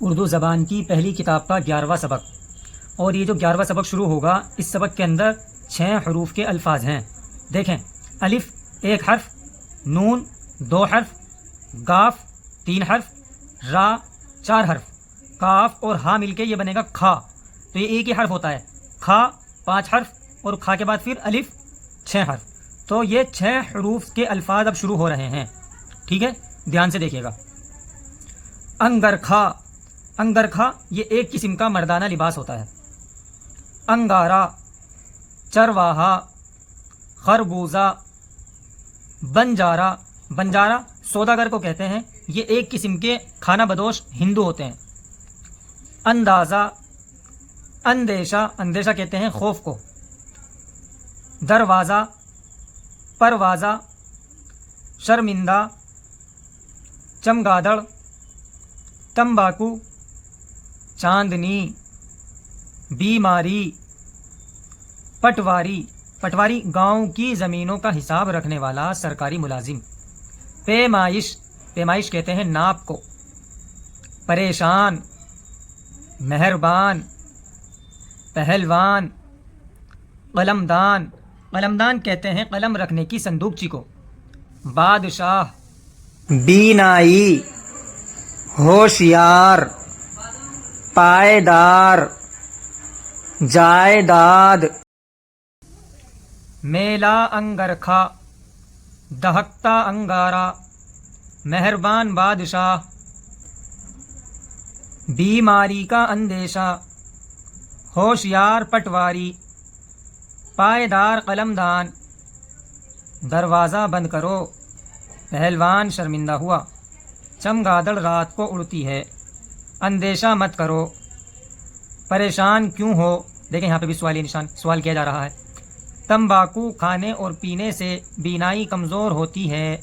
اردو زبان کی پہلی کتاب کا 11واں سبق، اور یہ جو 11واں سبق شروع ہوگا اس سبق کے اندر 6 حروف کے الفاظ ہیں۔ دیکھیں، الف 1 حرف، نون 2 حرف، قاف 3 حرف، را 4 حرف، کاف اور ہا مل کے یہ بنے گا کھا، تو یہ ایک ہی حرف ہوتا ہے۔ کھا 5 حرف اور کھا کے بعد پھر الف 6 حرف، تو یہ 6 حروف کے الفاظ اب شروع ہو رہے ہیں۔ ٹھیک ہے، دھیان سے دیکھیے گا۔ انگرکھا، انگرکھا یہ ایک قسم کا مردانہ لباس ہوتا ہے۔ انگارا، چرواہا، خربوزہ، بنجارا، بنجارا سوداگر کو کہتے ہیں، یہ ایک قسم کے کھانا بدوش ہندو ہوتے ہیں۔ اندازہ، اندیشہ، اندیشہ کہتے ہیں خوف کو۔ دروازہ، پروازہ، شرمندہ، چمگادڑ، تمباکو، چاندنی، بیماری، پٹواری، پٹواری گاؤں کی زمینوں کا حساب رکھنے والا سرکاری ملازم۔ پیمائش، پیمائش کہتے ہیں ناپ کو۔ پریشان، مہربان، پہلوان، قلمدان، قلمدان کہتے ہیں قلم رکھنے کی صندوقچی کو۔ بادشاہ، بینائی، ہوشیار، پائیدار، جائیداد۔ میلا انگرکھا، دہکتا انگارا، مہربان بادشاہ، بیماری کا اندیشہ، ہوشیار پٹواری، پائیدار قلمدان۔ دروازہ بند کرو، پہلوان شرمندہ ہوا، چمگادڑ رات کو اڑتی ہے، اندیشہ مت کرو، پریشان کیوں ہو، دیکھیں یہاں پہ بھی سوالی نشان، سوال کیا جا رہا ہے۔ تمباکو کھانے اور پینے سے بینائی کمزور ہوتی ہے۔